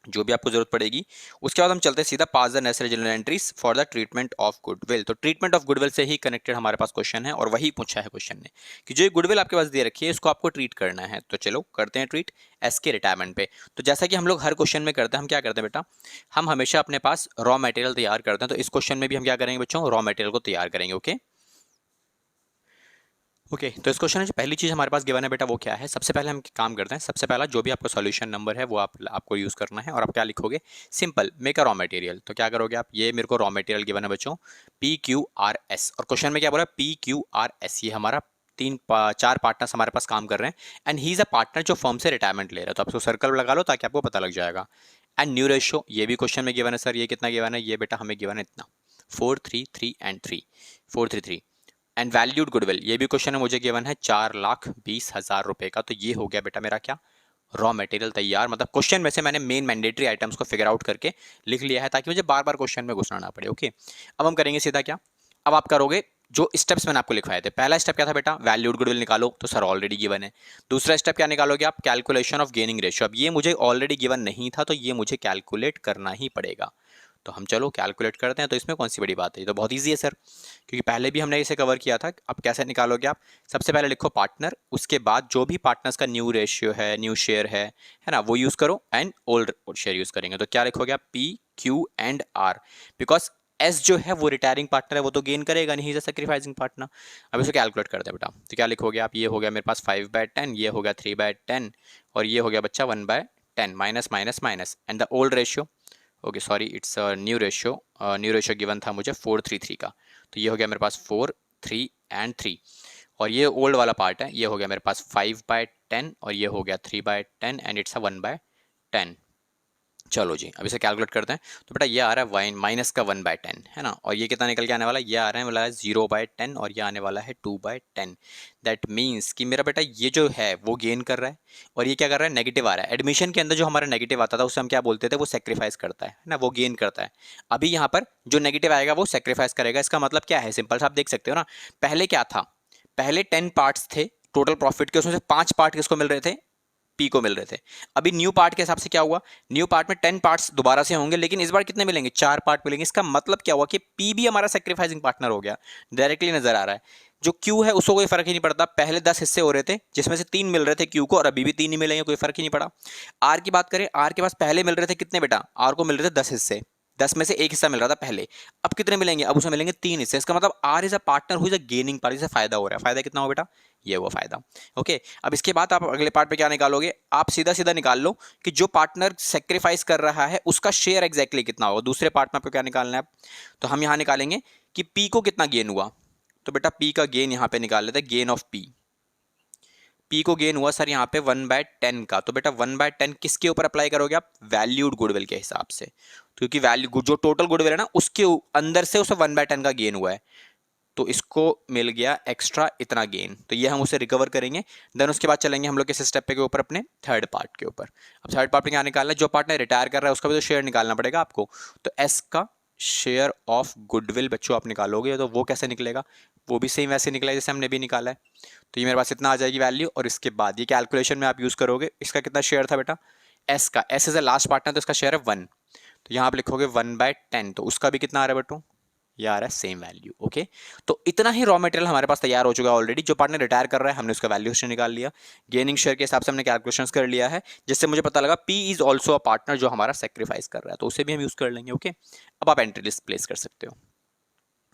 [SPEAKER 1] जो भी आपको जरूरत पड़ेगी। उसके बाद हम चलते हैं सीधा pass the necessary journal entries for the treatment of goodwill. तो ट्रीटमेंट ऑफ गुडविल से ही कनेक्टेड हमारे पास क्वेश्चन है और वही पूछा है क्वेश्चन ने कि जो गुडविल आपके पास दे रखी है इसको आपको ट्रीट करना है। तो चलो करते हैं ट्रीट एस के रिटायरमेंट पे। तो जैसा कि हम लोग हर क्वेश्चन में करते हैं, हम क्या करते हैं बेटा, हम हमेशा अपने पास रॉ मटेरियल तैयार करते हैं। तो इस क्वेश्चन में भी हम क्या करेंगे बच्चों? रॉ मटेरियल को तैयार करेंगे। ओके ओके, तो इस क्वेश्चन में जो पहली चीज हमारे पास गिवन है बेटा वो क्या है? सबसे पहले हम काम करते हैं, सबसे पहला जो भी आपका सॉल्यूशन नंबर है वो आपको यूज करना है और आप क्या लिखोगे? Simple make a raw material. तो क्या करोगे आप? ये मेरे को रॉ मटेरियल गिवन है बच्चों PQRS, और क्वेश्चन में क्या बोला? PQRS, ये हमारा 4 पार्टनर्स हमारे पास काम कर रहे हैं and he is a partner जो फर्म से रिटायरमेंट ले रहा है। तो आप उसको सर्कल लगा लो ताकि आपको पता लग जाएगा। एंड न्यू रेशियो ये भी क्वेश्चन में गिवन है सर, ये कितना गिवन है? ये बेटा हमें गिवन है इतना 4, 3, 3 एंड 3, 4, 3, 3। एंड वैल्यूड गुडविल ये भी क्वेश्चन है मुझे गिवन है 4,20,000 रुपए का। तो ये हो गया बेटा मेरा क्या? रॉ मटेरियल तैयार। मतलब क्वेश्चन में से मैंने मेन मैंडेटरी आइटम्स को फिगर आउट करके लिख लिया है ताकि मुझे बार बार क्वेश्चन में घुसना ना पड़े। ओके, अब हम करेंगे सीधा क्या? अब आप करोगे जो स्टेप्स मैंने आपको लिखवाए थे। पहला स्टेप क्या था बेटा? वैल्यूड गुडविल निकालो, तो सर ऑलरेडी गिवन है। दूसरा स्टेप क्या निकालोगे आप? Calculation of gaining ratio. अब ये मुझे ऑलरेडी गिवन नहीं था तो ये मुझे कैलकुलेट करना ही पड़ेगा। तो हम चलो कैलकुलेट करते हैं। तो इसमें कौन सी बड़ी बात है? ये तो बहुत ईजी है सर, क्योंकि पहले भी हमने इसे कवर किया था। अब कैसे निकालोगे आप? सबसे पहले लिखो पार्टनर, उसके बाद जो भी पार्टनर्स का न्यू रेशियो है, न्यू शेयर है ना, वो यूज करो एंड ओल्ड शेयर यूज करेंगे। तो क्या लिखोगे आप? P, Q and R, because S जो है वो रिटायरिंग पार्टनर है, वो तो गेन करेगा नहीं, इज अ सैक्रिफाइसिंग पार्टनर। अब इसको कैलकुलेट करते हैं बेटा। तो क्या लिखोगे आप? ये हो गया मेरे पास 5/10, ये हो गया 3/10 और ये हो गया बच्चा 1/10, minus minus minus and the old ratio. Okay sorry, it's new ratio. New ratio given था मुझे 4:3:3 का। तो ये हो गया मेरे पास 4, 3 एंड 3 और ये ओल्ड वाला पार्ट है, ये हो गया मेरे पास 5/10 और ये हो गया 3/10 एंड इट्स 1/10। चलो जी, अब इसे कैलकुलेट करते हैं। तो बेटा ये आ रहा है माइनस का 1/10 है ना, और ये कितना निकल के आने वाला है? ये आ रहा है वाला है 0/10 और ये आने वाला है 2/10। दैट मीन्स कि मेरा बेटा ये जो है वो गेन कर रहा है और ये क्या कर रहा है? नेगेटिव आ रहा है। एडमिशन के अंदर जो हमारा नेगेटिव आता था उसे हम क्या बोलते थे? वो सेक्रीफाइस करता है ना, वो गेन करता है। अभी यहाँ पर जो नेगेटिव आएगा वो सेक्रीफाइस करेगा। इसका मतलब क्या है? सिंपल सा आप देख सकते हो ना, पहले क्या था? पहले 10 पार्ट्स थे टोटल प्रॉफिट के, उसमें से 5 पार्ट किसको मिल रहे थे? पी को मिल रहे थे। अभी न्यू पार्ट के हिसाब से क्या हुआ? न्यू पार्ट में 10 पार्ट्स दोबारा से होंगे, लेकिन इस बार कितने मिलेंगे? 4 पार्ट मिलेंगे। इसका मतलब क्या हुआ कि पी भी हमारा सेक्रीफाइसिंग पार्टनर हो गया, डायरेक्टली नजर आ रहा है। जो क्यू है उसको कोई फर्क ही नहीं पड़ता, पहले 10 हिस्से हो रहे थे जिसमें से 3 मिल रहे थे क्यू को और अभी भी 3 ही मिलेंगे, कोई फर्क ही नहीं पड़ा। आर की बात करें, आर के पास पहले मिल रहे थे कितने बेटा? आर को मिल रहे थे 10 हिस्से, 10 में से एक हिस्सा मिल रहा था पहले। अब कितने मिलेंगे? अब उसमें मिलेंगे 3 हिस्से। इसका मतलब R is a partner who is a gaining party, से फायदा हो रहा है। फायदा कितना हो बेटा? ये हुआ फायदा। ओके, अब इसके बाद आप अगले पार्ट पे क्या निकालोगे? आप सीधा सीधा निकाल लो कि जो पार्टनर सेक्रीफाइस कर रहा है उसका शेयर एग्जैक्टली कितना होगा। दूसरे पार्ट में आपको क्या निकालना है? तो हम यहां निकालेंगे कि पी को कितना गेन हुआ। तो बेटा पी का गेन यहां पे निकाल लेते हैं, गेन ऑफ पी। पी को गेन हुआ सर यहाँ पे 1/10 का। तो बेटा 1/10 किसके ऊपर अप्लाई करोगे आप? वैल्यूड गुडविल के हिसाब से, क्योंकि वैल्यू जो टोटल गुडविल है ना उसके अंदर से उसे 1/10 का गेन हुआ है, तो इसको मिल गया एक्स्ट्रा इतना गेन। तो ये हम उसे रिकवर करेंगे। देन उसके बाद चलेंगे हम लोग किस स्टेप के ऊपर? अपने थर्ड पार्ट के ऊपर। अब थर्ड पार्ट में क्या निकालना है? जो पार्टनर रिटायर कर रहा है उसका भी तो शेयर निकालना पड़ेगा आपको। तो एस का शेयर ऑफ गुडविल बच्चों आप निकालोगे, तो वो कैसे निकलेगा? वो भी सेम वैसे निकलेगा जैसे हमने भी निकाला है। तो ये मेरे पास इतना आ जाएगी वैल्यू, और इसके बाद ये कैलकुलेशन में आप यूज़ करोगे, इसका कितना शेयर था बेटा, एस का, S is a last partner तो इसका शेयर है 1, तो यहाँ आप लिखोगे 1/10, तो उसका भी कितना आ रहा है बेटू, ये आ रहा है सेम वैल्यू। ओके, तो इतना ही रॉ मटेरियल हमारे पास तैयार हो चुका है ऑलरेडी। जो पार्टनर रिटायर कर रहा है हमने उसका वैल्यूएशन निकाल लिया, गेनिंग शेयर के हिसाब से हमने कैलकुलेशंस कर लिया है, जिससे मुझे पता लगा P is also a partner जो हमारा सेक्रीफाइस कर रहा है, तो उसे भी हम यूज कर लेंगे। ओके, अब आप एंट्री लिस्ट प्लेस कर सकते हो।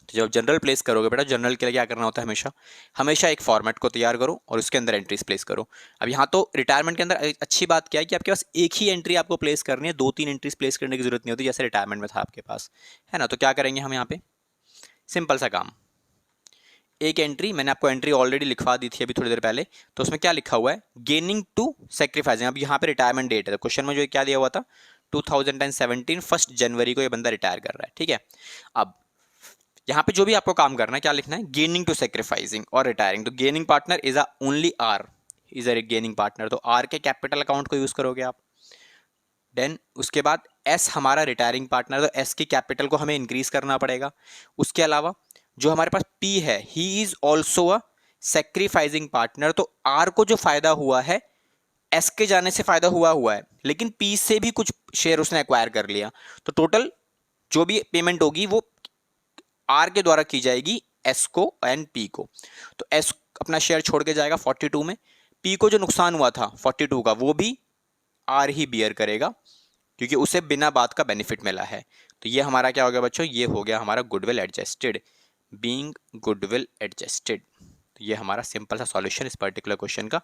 [SPEAKER 1] तो जब जनरल प्लेस करोगे बेटा, जनरल के लिए क्या करना होता है, हमेशा हमेशा एक फॉर्मेट को तैयार करो और उसके अंदर एंट्रीज प्लेस करो। अब यहाँ तो रिटायरमेंट के अंदर अच्छी बात क्या है कि आपके पास एक ही एंट्री आपको प्लेस करनी है, 2-3 एंट्रीज प्लेस करने की जरूरत नहीं होती, जैसे रिटायरमेंट में था आपके पास, है ना। तो क्या करेंगे हम यहाँ पे, सिंपल सा काम, एक एंट्री, मैंने आपको एंट्री ऑलरेडी लिखवा दी थी अभी थोड़ी देर पहले, तो उसमें क्या लिखा हुआ है, गेनिंग टू सेक्रीफाइसिंग। अब यहाँ पे रिटायरमेंट डेट है, तो क्वेश्चन में जो क्या दिया हुआ था 2017 1 जनवरी को ये बंदा रिटायर कर रहा है, ठीक है। अब यहाँ पे जो भी आपको काम करना है, क्या लिखना है, गेनिंग टू सेक्रीफाइसिंग और रिटायरिंग। तो gaining partner is a only R, is a gaining partner, तो आर के कैपिटल अकाउंट को यूज करोगे आप। देन उसके बाद एस हमारा रिटायरिंग पार्टनर, तो एस की कैपिटल को हमें इंक्रीज करना पड़ेगा। उसके अलावा जो हमारे पास पी है, he is also a sacrificing partner, तो आर को जो फायदा हुआ है एस के जाने से फायदा हुआ है, लेकिन पी से भी कुछ शेयर उसने एक्वायर कर लिया, तो टोटल जो भी पेमेंट होगी वो आर के द्वारा की जाएगी एस को एंड पी को। तो एस अपना शेयर छोड़ के जाएगा 42 में, पी को जो नुकसान हुआ था 42 का वो भी आर ही बियर करेगा, क्योंकि उसे बिना बात का बेनिफिट मिला है। तो ये हमारा क्या हो गया बच्चों, ये हो गया हमारा goodwill adjusted, being goodwill adjusted. तो ये हमारा सिंपल सा सॉल्यूशन इस पर्टिकुलर क्वेश्चन का,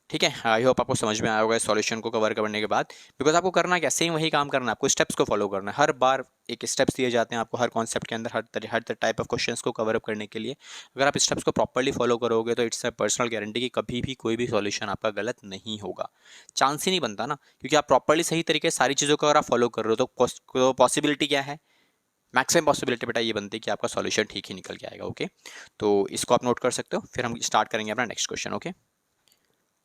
[SPEAKER 1] ठीक है। आई होप आपको समझ में आया होगा इस सॉल्यूशन को कवर करने के बाद, बिकॉज आपको करना क्या, सेम वही काम करना है, आपको स्टेप्स को फॉलो करना है। हर बार एक स्टेप्स दिए जाते हैं आपको हर कॉन्सेप्ट के अंदर, हर टाइप ऑफ क्वेश्चंस को कवर अप करने के लिए। अगर आप स्टेप्स को प्रॉपर्ली फॉलो करोगे तो इट्स अ पर्सनल गारंटी कि कभी भी कोई भी सॉल्यूशन आपका गलत नहीं होगा, चांस ही नहीं बनता ना, क्योंकि आप प्रॉपर्ली सही तरीके से सारी चीज़ों को अगर आप फॉलो कर रहे हो तो पॉसिबिलिटी क्या है, मैक्सिमम पॉसिबिलिटी बेटा ये बनती है कि आपका सॉल्यूशन ठीक ही निकल के आएगा। ओके, तो इसको आप नोट कर सकते हो, फिर हम स्टार्ट करेंगे अपना नेक्स्ट क्वेश्चन। ओके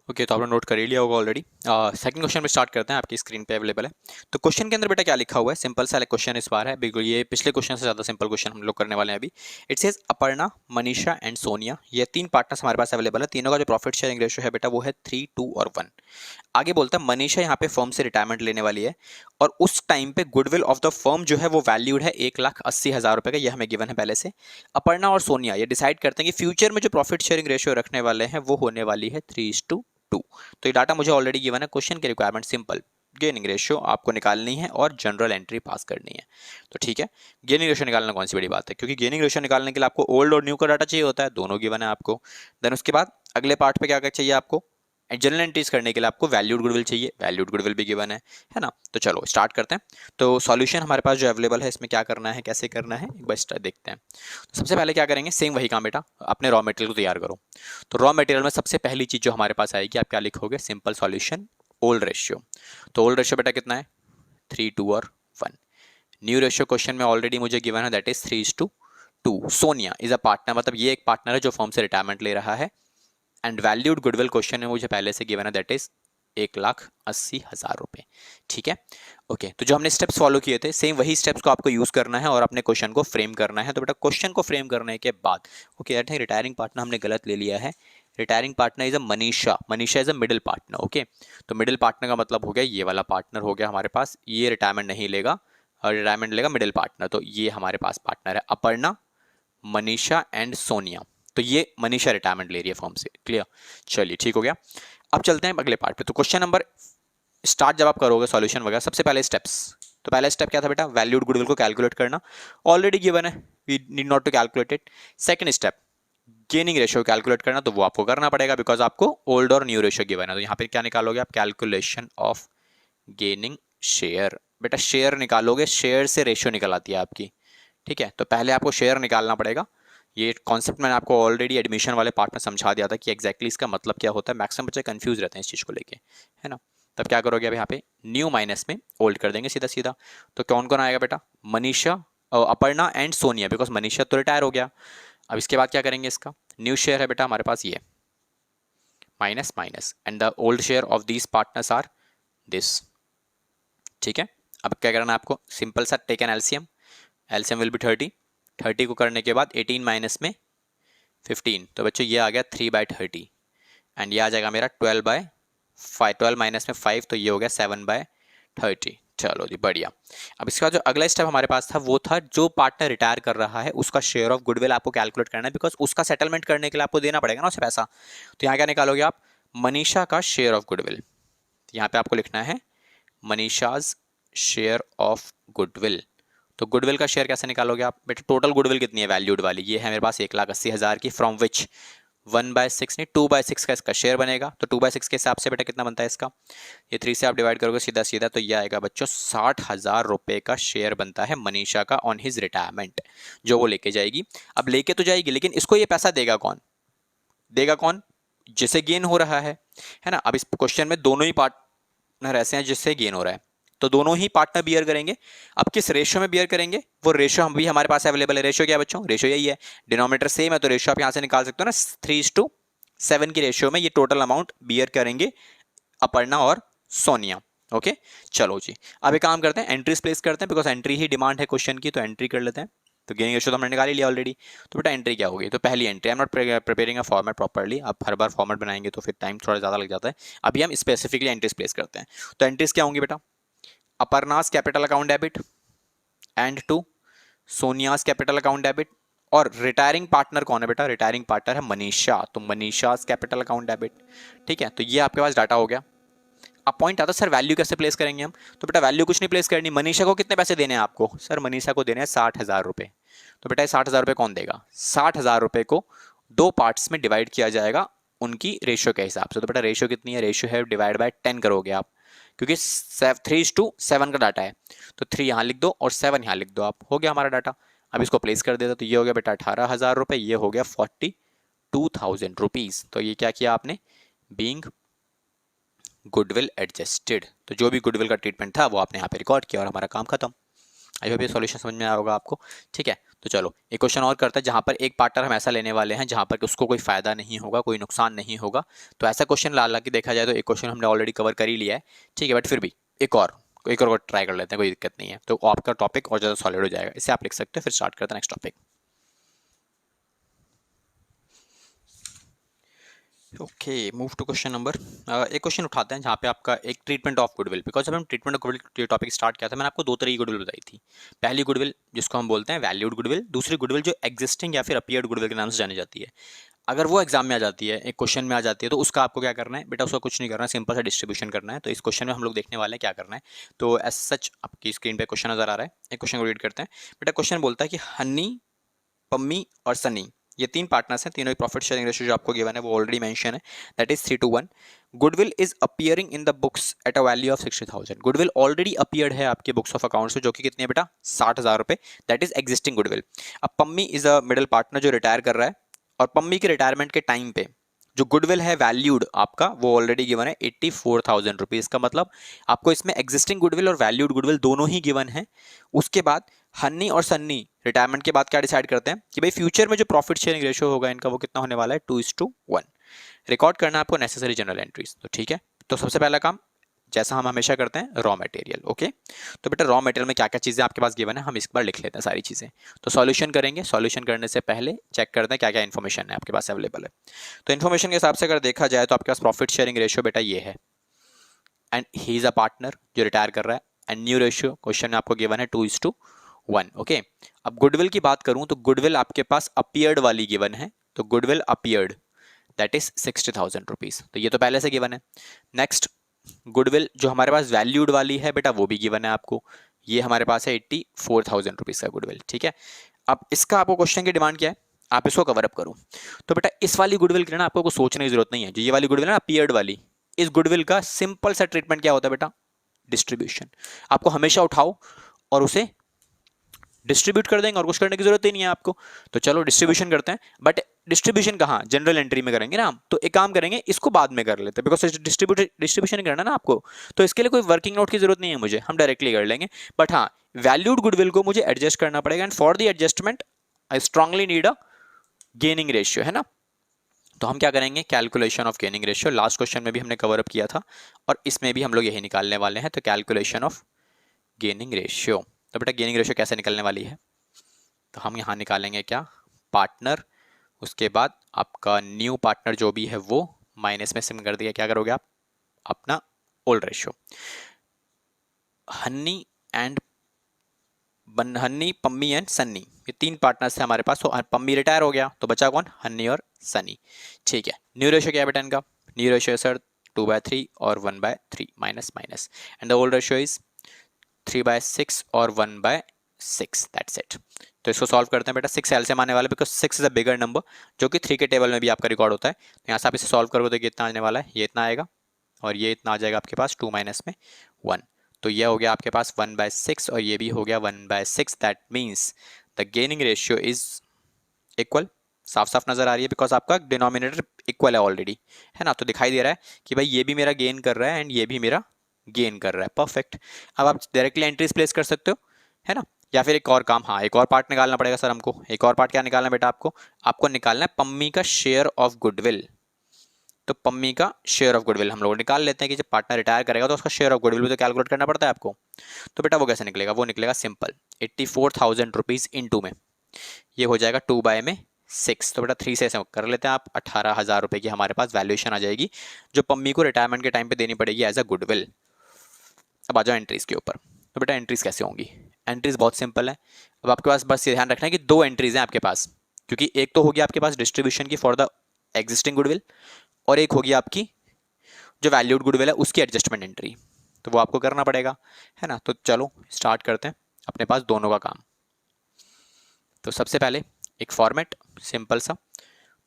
[SPEAKER 1] ओके, तो आपने नोट कर ही लिया होगा ऑलरेडी। सेकंड क्वेश्चन में स्टार्ट करते हैं, आपकी स्क्रीन पे अवेलेबल है। तो क्वेश्चन के अंदर बेटा क्या लिखा हुआ है, सिंपल सा क्वेश्चन इस बार है, बिल्कुल ये पिछले क्वेश्चन से ज़्यादा सिंपल क्वेश्चन हम लोग करने वाले हैं अभी। It says Aparna, Manisha and Sonia, ये 3 पार्टनर्स हमारे पास अवेलेबल है, तीनों का जो प्रॉफिट शेयरिंग रेशियो है बेटा वो है 3, 2 और 1। आगे बोलता है मनीषा यहाँ पे फर्म से रिटायरमेंट लेने वाली है, और उस टाइम पे गुडविल ऑफ द फर्म जो है वो वैल्यूड है 1,80,000 रुपए का, ये हमें गिवन है पहले से। अपर्णा और सोनिया ये डिसाइड करते हैं कि फ्यूचर में जो प्रॉफिट शेयरिंग रेशियो रखने वाले हैं वो होने वाली है 3:2। तो ये डाटा मुझे ऑलरेडी गिवन है, क्वेश्चन की रिक्वायरमेंट सिंपल, गेनिंग रेशियो आपको निकालनी है और जनरल एंट्री पास करनी है। तो ठीक है, गेनिंग रेशियो निकालना कौन सी बड़ी बात है, क्योंकि गेनिंग रेशियो निकालने के लिए आपको ओल्ड और न्यू का डाटा चाहिए होता है, दोनों गिवन है आपको। देन उसके बाद अगले पार्ट पे क्या चाहिए आपको, जनरल एंट्रीज करने के लिए आपको वैल्यूड गुडविल चाहिए, वैल्यूड गुडविल भी गिवन है ना। तो चलो स्टार्ट करते हैं। तो सॉल्यूशन हमारे पास जो अवेलेबल है, इसमें क्या करना है, कैसे करना है, एक बार देखते हैं। तो सबसे पहले क्या करेंगे, सेम वही काम बेटा, अपने रॉ मटेरियल को तैयार करो। तो रॉ मटेरियल में सबसे पहली चीज जो हमारे पास आएगी, आप क्या लिखोगे, सिंपल सॉल्यूशन ओल्ड रेशियो। तो ओल्ड रेशियो बेटा कितना है, 3, 2 और 1। न्यू रेशियो क्वेश्चन में ऑलरेडी मुझे गिवन है, that is 3:2। Sonia is a partner, मतलब ये एक पार्टनर है जो फर्म से रिटायरमेंट ले रहा है, एंड वैल्यूड गुडविल क्वेश्चन में मुझे पहले से गिवन है, दैट इज 1,80,000 रुपए। ठीक है, ओके। तो जो हमने स्टेप्स फॉलो किए थे, सेम वही स्टेप्स को आपको यूज करना है और अपने क्वेश्चन को फ्रेम करना है। तो बेटा क्वेश्चन को फ्रेम करने के बाद, ओके, रिटायरिंग पार्टनर हमने गलत ले लिया है, retiring partner is a Manisha, Manisha is a middle partner. Okay, तो मिडिल पार्टनर का मतलब हो गया ये वाला पार्टनर हो गया हमारे पास, ये रिटायरमेंट नहीं लेगा और रिटायरमेंट लेगा मिडिल पार्टनर। तो ये हमारे पास पार्टनर है अपर्णा, मनीषा एंड सोनिया। तो ये मनीषा रिटायरमेंट ले रही है फॉर्म से, क्लियर। चलिए ठीक हो गया, अब चलते हैं अगले पार्ट पे। तो क्वेश्चन नंबर स्टार्ट जब आप करोगे सॉल्यूशन वगैरह, सबसे पहले स्टेप्स, तो पहला स्टेप क्या था बेटा, वैल्यूड गुडविल को कैलकुलेट करना, ऑलरेडी गिवन है, we need not to calculate it. Second step, gaining ratio calculate करना, तो वो आपको करना पड़ेगा बिकॉज आपको ओल्ड और न्यू रेशियो गिवन है। तो यहाँ पे क्या निकालोगे आप, कैलकुलेशन ऑफ गेनिंग शेयर। बेटा शेयर निकालोगे, शेयर से रेशियो निकल आती है आपकी, ठीक है। तो पहले आपको शेयर निकालना पड़ेगा। ये कॉन्सेप्ट मैंने आपको ऑलरेडी एडमिशन वाले पार्ट में समझा दिया था कि एग्जैक्टली इसका मतलब क्या होता है, मैक्सिमम बच्चे कंफ्यूज रहते हैं इस चीज़ को लेके, है ना। तब क्या करोगे, अब यहाँ पे न्यू माइनस में ओल्ड कर देंगे सीधा सीधा। तो कौन कौन आएगा बेटा, मनीषा, अपर्णा एंड सोनिया, बिकॉज मनीषा तो रिटायर हो गया। अब इसके बाद क्या करेंगे, इसका न्यू शेयर है बेटा हमारे पास ये, minus minus, and the old share of these partners are this. ठीक है, अब क्या करना है आपको, सिंपल सा take an LCM, LCM will be 30, 30 को करने के बाद 18 माइनस में 15, तो बच्चों ये आ गया 3/30 एंड ये आ जाएगा मेरा 12/5, 12 माइनस में 5 तो ये हो गया 7/30। चलो जी बढ़िया। अब इसका जो अगला स्टेप हमारे पास था वो था जो पार्टनर रिटायर कर रहा है उसका शेयर ऑफ गुडविल आपको कैलकुलेट करना है, बिकॉज उसका सेटलमेंट करने के लिए आपको देना पड़ेगा ना उसे पैसा। तो यहाँ क्या निकालोगे आप, मनीषा का शेयर ऑफ गुडविल। यहाँ पे आपको लिखना है मनीषाज शेयर ऑफ गुडविल। तो गुडविल का शेयर कैसे निकालोगे आप बेटा, टोटल गुडविल कितनी है वैल्यूड वाली, ये है मेरे पास 1,80,000 की, फ्रॉम विच 1/6 नहीं 2/6 का इसका शेयर बनेगा। तो 2/6 के हिसाब से बेटा कितना बनता है इसका, ये 3 से आप डिवाइड करोगे सीधा सीधा तो ये आएगा बच्चों 60,000 रुपए का शेयर बनता है मनीषा का ऑन हिज रिटायरमेंट, जो वो लेके जाएगी। अब लेके तो जाएगी लेकिन इसको ये पैसा देगा कौन, देगा कौन, जिसे गेन हो रहा है ना। अब इस क्वेश्चन में दोनों ही पार्टनर ऐसे हैं जिससे गेन हो रहा है, तो दोनों ही पार्टनर बियर करेंगे। अब किस रेशियो में बियर करेंगे, वो रेशियो हम भी हमारे पास अवेलेबल है। रेशियो क्या बच्चों, रेशियो यही है, डिनोमिनेटर सेम है तो रेशियो आप यहां से निकाल सकते हो ना, 3:7 की रेशियो में ये टोटल अमाउंट बियर करेंगे अपर्णा और सोनिया। ओके चलो जी, अब एक काम करते हैं एंट्रीज प्लेस करते हैं, बिकॉज एंट्री ही डिमांड है क्वेश्चन की, तो एंट्री कर लेते हैं। तो गेनिंग रेशियो तो हमने निकाल ही लिया ऑलरेडी, तो बेटा एंट्री क्या होगी, तो पहली entry, I am not preparing a format properly, आप हर बार फॉर्मेट बनाएंगे तो फिर टाइम थोड़ा ज़्यादा लग जाता है। अभी हम स्पेसिफिकली एंट्रीज प्लेस करते हैं। तो एंट्रीज क्या होंगी बेटा, Aparna's capital account debit and to Sonia's capital account debit, और रिटायरिंग पार्टनर कौन है बेटा, रिटायरिंग पार्टनर है मनीषा, तो मनीषाज कैपिटल अकाउंट डेबिट। ठीक है, तो ये आपके पास डाटा हो गया। अब पॉइंट आता है सर वैल्यू कैसे प्लेस करेंगे हम, तो बेटा वैल्यू कुछ नहीं प्लेस करनी। मनीषा को कितने पैसे देने हैं आपको, सर मनीषा को देने हैं 60,000 रुपए। तो बेटा 60,000 रुपए कौन देगा, 60,000 रुपए को दो पार्ट्स में डिवाइड किया जाएगा उनकी रेशियो के हिसाब से। तो बेटा रेशियो कितनी है, रेशियो है डिवाइड बाय 10 करोगे आप, क्योंकि 3:7 का डाटा है, तो 3 यहाँ लिख दो और 7 यहाँ लिख दो आप, हो गया हमारा डाटा। अब इसको प्लेस कर देता तो ये हो गया बेटा 18,000 रुपए, ये हो गया 42,000 रुपीज। तो ये क्या किया आपने, बीइंग गुडविल एडजस्टेड, तो जो भी गुडविल का ट्रीटमेंट था वो आपने यहाँ पे रिकॉर्ड किया और हमारा काम खत्म। आई होप ये सॉल्यूशन समझ में आया होगा आपको। ठीक है, तो चलो एक क्वेश्चन और करते हैं जहाँ पर एक पार्टनर हम ऐसा लेने वाले हैं जहाँ पर उसको कोई फायदा नहीं होगा, कोई नुकसान नहीं होगा। तो ऐसा क्वेश्चन हालांकि देखा जाए तो एक क्वेश्चन हमने ऑलरेडी कवर कर ही लिया है, ठीक है, बट फिर भी एक और ट्राई कर लेते हैं, कोई दिक्कत नहीं है, तो आपका टॉपिक और ज़्यादा सॉलिड हो जाएगा। इसे आप लिख सकते हो, फिर स्टार्ट करते हैं next topic. Okay move to question number, एक क्वेश्चन उठाते हैं जहाँ पे आपका एक ट्रीटमेंट ऑफ गुडविल, बिकॉज जब हम treatment of goodwill topic start किया था मैंने आपको दो तरह की गुडविल बताई थी। पहली गुडविल जिसको हम बोलते हैं वैल्यूड गुडविल, दूसरी गुडविल जो एग्जिस्टिंग या फिर अपीयर्ड गुडविल के नाम से जानी जाती है। अगर वो एग्जाम में आ जाती है, एक क्वेश्चन में आ जाती है, तो उसका आपको क्या करना है बेटा, उसका कुछ नहीं करना है, सिंपल सा डिस्ट्रीब्यूशन करना है। तो इस क्वेश्चन में हम लोग देखने वाले हैं क्या करना है। तो एज सच आपकी स्क्रीन पे क्वेश्चन नजर आ रहा है, एक क्वेश्चन को रीड करते हैं। बेटा क्वेश्चन बोलता है कि हनी, पम्मी और सनी, ये तीन पार्टनर्स हैं, तीनों प्रॉफिट शेयरिंग रेशियो जो आपको गिवन है वो ऑलरेडी मेंशन है, that is 3:1। Goodwill is appearing in the books at a value of 60,000। Goodwill already appeared है आपके बुक्स ऑफ अकाउंट्स में, जो कि कितनी है बेटा 60,000 रुपए, दैट इज एग्जिस्टिंग गुडविल। अब Pammi is a middle partner जो रिटायर कर रहा है, और पम्मी के रिटायरमेंट के टाइम पे जो गुडविल है वैल्यूड आपका वो ऑलरेडी गिवन है 84,000 रुपीज का, मतलब आपको इसमें एग्जिस्टिंग गुडविल और वैल्यूड गुडविल दोनों ही गिवन है। उसके बाद हन्नी और सन्नी रिटायरमेंट के बाद क्या डिसाइड करते हैं कि भाई फ्यूचर में जो प्रॉफिट शेयरिंग रेशियो होगा इनका वो कितना होने वाला है, 2:1। रिकॉर्ड करना है आपको नेसेसरी जनरल एंट्रीज, तो ठीक है। तो सबसे पहला काम जैसा हम हमेशा करते हैं, रॉ मटेरियल। ओके, तो बेटा रॉ मटेरियल में क्या क्या चीज़ें आपके पास गिवन है हम इस बार लिख लेते हैं सारी चीज़ें। तो सॉल्यूशन करेंगे, सॉल्यूशन करने से पहले चेक करते हैं क्या क्या इन्फॉर्मेशन है आपके पास अवेलेबल है। तो इन्फॉर्मेशन के हिसाब से अगर देखा जाए तो आपके पास प्रॉफिट शेयरिंग रेशियो बेटा ये है, and he is a partner जो रिटायर कर रहा है, एंड न्यू रेशियो क्वेश्चन में आपको गिवन है 2:1। ओके, अब गुडविल की बात करूं तो गुडविल आपके पास अपीयर्ड वाली गिवन है, तो goodwill appeared that is 60,000 rupees, तो ये तो पहले से गिवन है। नेक्स्ट गुडविल जो हमारे पास वैल्यूड वाली है बेटा वो भी गिवन है आपको, ये हमारे पास है 84,000 रुपीज का गुडविल। ठीक है, अब इसका आपको क्वेश्चन की डिमांड क्या है, आप इसको कवर अप करो। तो बेटा इस वाली गुडविल की ना आपको कुछ सोचने की जरूरत नहीं है, जो ये वाली गुडविल है ना अपीयर्ड वाली, इस गुडविल का सिंपल सा ट्रीटमेंट क्या होता है बेटा, डिस्ट्रीब्यूशन। आपको हमेशा उठाओ और उसे डिस्ट्रीब्यूट कर देंगे और कुछ करने की जरूरत ही नहीं है आपको। तो चलो डिस्ट्रीब्यूशन करते हैं, बट डिस्ट्रीब्यूशन कहाँ, जनरल एंट्री में करेंगे ना हम, तो एक काम करेंगे इसको बाद में कर लेते हैं, बिकॉज डिस्ट्रीब्यूशन करना ना आपको, तो इसके लिए कोई वर्किंग नोट की जरूरत नहीं है मुझे, हम डायरेक्टली कर लेंगे। बट हाँ वैल्यूड गुडविल को मुझे एडजस्ट करना पड़ेगा, and for the adjustment I strongly need a gaining ratio, है ना। तो हम क्या करेंगे, calculation of gaining ratio, last question में भी हमने कवर अप किया था और इसमें भी हम लोग यही निकालने वाले हैं। तो कैलकुलेशन ऑफ गेनिंग रेशियो, तो बेटा गेनिंग रेशियो कैसे निकलने वाली है, तो हम यहाँ निकालेंगे क्या, पार्टनर उसके बाद आपका न्यू पार्टनर जो भी है वो माइनस में सिम कर दिया, क्या करोगे आप, अपना old ratio. Hanni and Hanni, Pammi and Sunny, ये 3 पार्टनर्स थे हमारे पास। तो पम्मी रिटायर हो गया तो बचा कौन, हन्नी और सनी। ठीक है, न्यू रेशियो क्या है बेटा इनका, न्यू रेशियो सर 2/3 और 1/3 minus minus, and the old ratio is 3/6 और 1/6, दैट्स इट। तो इसको सॉल्व करते हैं बेटा, 6 एलसीएम आने वाला है because 6 is a bigger number, जो कि 3 के टेबल में भी आपका रिकॉर्ड होता है। तो यहाँ से आप इसे सॉल्व करोगे तो कितना आने वाला है, ये इतना आएगा और ये इतना आ जाएगा आपके पास 2 माइनस में 1। तो ये हो गया आपके पास 1/6 और ये भी हो गया 1/6, that means the gaining ratio is equal. साफ साफ नजर आ रही है बिकॉज आपका डिनोमिनेटर इक्वल है ऑलरेडी, है ना। तो दिखाई दे रहा है कि भाई ये भी मेरा गेन कर रहा है एंड ये भी मेरा गेन कर रहा है, परफेक्ट। अब आप डायरेक्टली एंट्रीज प्लेस कर सकते हो, है ना। या फिर एक और काम, हाँ एक और पार्ट निकालना पड़ेगा सर हमको। एक और पार्ट क्या निकालना है बेटा आपको, आपको निकालना है पम्मी का शेयर ऑफ गुडविल। तो पम्मी का शेयर ऑफ गुडविल हम लोग निकाल लेते हैं कि जब पार्टनर रिटायर करेगा तो उसका शेयर ऑफ गुडविल भी तो कैलकुलेट करना पड़ता है आपको। तो बेटा वो कैसे निकलेगा, वो निकलेगा सिंपल, 84,000 रुपीज इंटू में, ये हो जाएगा 2/6। तो बेटा 3 से ऐसे कर लेते हैं आप, 18,000 रुपए की हमारे पास वैल्यूएशन आ जाएगी जो पम्मी को रिटायरमेंट के टाइम पे देनी पड़ेगी एज अ गुडविल। अब आ जाओ एंट्रीज के ऊपर। तो बेटा एंट्रीज कैसे होंगी, एंट्रीज बहुत सिंपल है। अब आपके पास बस ये ध्यान रखना है कि 2 एंट्रीज हैं आपके पास, क्योंकि एक तो होगी आपके पास डिस्ट्रीब्यूशन की फॉर द एग्जिस्टिंग गुडविल, और एक होगी आपकी जो वैल्यूड गुडविल है उसकी एडजस्टमेंट एंट्री। तो वो आपको करना पड़ेगा, है ना। तो चलो स्टार्ट करते हैं अपने पास दोनों का काम। तो सबसे पहले एक फॉर्मेट सिंपल सा।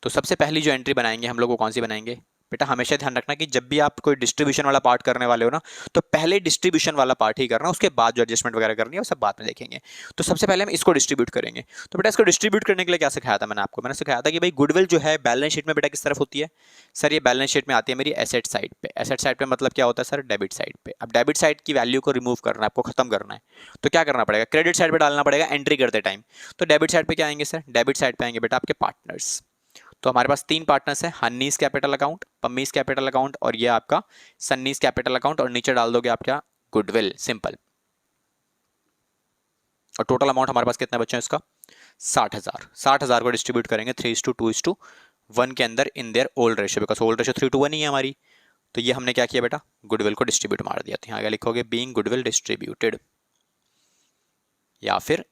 [SPEAKER 1] तो सबसे पहली जो एंट्री बनाएंगे हम लोग वो कौन सी बनाएंगे बेटा, हमेशा ध्यान रखना कि जब भी आप कोई डिस्ट्रीब्यूशन वाला पार्ट करने वाले हो ना, तो पहले डिस्ट्रीब्यूशन वाला पार्ट ही करना, उसके बाद जो एडजस्टमेंट वगैरह करनी है वो सब बाद में देखेंगे। तो सबसे पहले हम इसको डिस्ट्रीब्यूट करेंगे। तो बेटा इसको डिस्ट्रीब्यूट करने के लिए क्या सिखाया था मैंने आपको, मैंने सिखाया था कि भाई गुडविल जो है बैलेंस शीट में बेटा किस तरफ होती है, सर ये बैलेंस शीट में आती है मेरी एसेट साइड पे। एसेट साइड पे मतलब क्या होता है सर, डेबिट साइड पे। अब डेबिट साइड की वैल्यू को रिमूव करना है आपको, खत्म करना है, तो क्या करना पड़ेगा, क्रेडिट साइड पे डालना पड़ेगा एंट्री करते टाइम। तो डेबिट साइड पे क्या आएंगे सर, डेबिट साइड पे आएंगे बेटा आपके पार्टनर्स। तो हमारे पास 3 पार्टनर्स हैं, हन्नीस कैपिटल अकाउंट, पम्मीज कैपिटल अकाउंट और ये आपका सन्नीस कैपिटल अकाउंट, और नीचे डाल दोगे आप क्या, गुडविल, सिंपल। और टोटल अमाउंट हमारे पास कितने बच्चे हैं इसका, 60,000। 60,000 को डिस्ट्रीब्यूट करेंगे 3:2:1 के अंदर इन their old ratio, because old ratio 3:1 ही है हमारी। तो ये हमने क्या किया बेटा, गुडविल को डिस्ट्रीब्यूट मार दिया। तो यहाँ क्या लिखोगे, बीइंग गुडविल डिस्ट्रीब्यूटेड या फिर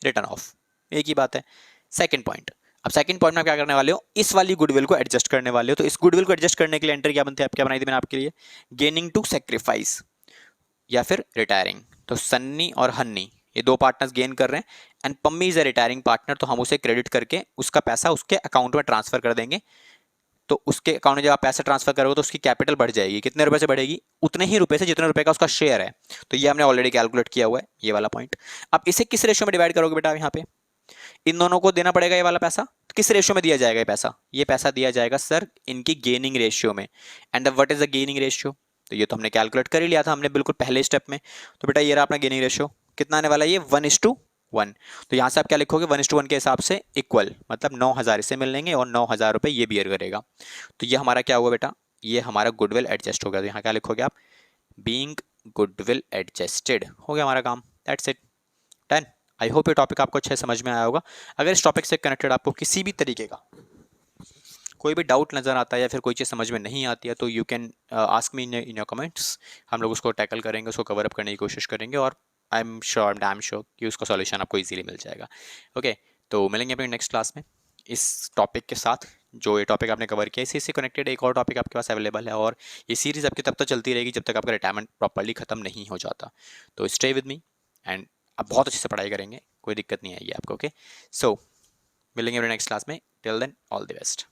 [SPEAKER 1] रिटर्न ऑफ, एक ही बात है। सेकंड पॉइंट, अब सेकंड पॉइंट में क्या करने वाले हो, इस वाली गुडविल को एडजस्ट करने वाले हो। तो इस गुडविल को एडजस्ट करने के लिए एंट्री क्या बनती है, क्या बनाई थी मैंने आपके लिए, गेनिंग टू सेक्रीफाइस या फिर रिटायरिंग। तो सन्नी और हन्नी ये 2 पार्टनर्स गेन कर रहे हैं and Pammi is a retiring partner, तो हम उसे क्रेडिट करके उसका पैसा उसके अकाउंट में ट्रांसफर कर देंगे। तो उसके अकाउंट में जब आप पैसा ट्रांसफर करोगे तो उसकी कैपिटल बढ़ जाएगी, कितने रुपए से बढ़ेगी, उतने ही रुपए से जितने रुपए का उसका शेयर है। तो ये हमने ऑलरेडी कैलकुलेट किया हुआ है, ये वाला पॉइंट। अब इसे किस रेशियो में डिवाइड करोगे बेटा, यहाँ पे इन दोनों को देना पड़ेगा ये वाला पैसा। तो किस रेशियो में दिया जाएगा ये पैसा दिया जाएगा सर इनकी गेनिंग रेशियो में। And what is the gaining ratio, तो ये तो हमने कैलकुलेट कर ही लिया था हमने बिल्कुल पहले स्टेप में। तो बेटा ये रहा अपना गेनिंग रेशियो, कितना आने वाला है ये 1:1। तो यहाँ से आप क्या लिखोगे, 1:1 के हिसाब से इक्वल, मतलब 9,000 इसे मिल लेंगे और 9,000 रुपये ये बियर करेगा। तो ये हमारा क्या हुआ बेटा, ये हमारा गुडविल एडजस्ट हो गया। तो यहाँ क्या लिखोगे आप, बीइंग गुडविल एडजस्टेड, हो गया हमारा काम, that's it, done. I hope ये टॉपिक आपको अच्छे समझ में आया होगा। अगर इस टॉपिक से कनेक्टेड आपको किसी भी तरीके का कोई भी डाउट नजर आता है या फिर कोई चीज़ समझ में नहीं आती है तो you can ask me in your comments. हम लोग उसको टैकल करेंगे, उसको कवर अप करने की कोशिश करेंगे और आई एम श्योर कि उसका सॉल्यूशन आपको इजीली मिल जाएगा। ओके, तो मिलेंगे अपने नेक्स्ट क्लास में इस टॉपिक के साथ। जो ये टॉपिक आपने कवर किया इसी से कनेक्टेड एक और टॉपिक आपके पास अवेलेबल है, और ये सीरीज़ आपकी तब तक चलती रहेगी जब तक आपका रिटायरमेंट प्रॉपर्ली खत्म नहीं हो जाता। तो स्टे विद मी एंड आप बहुत अच्छे से पढ़ाई करेंगे, कोई दिक्कत नहीं आएगी आपको। ओके, सो मिलेंगे अपने नेक्स्ट क्लास में, till then all the best.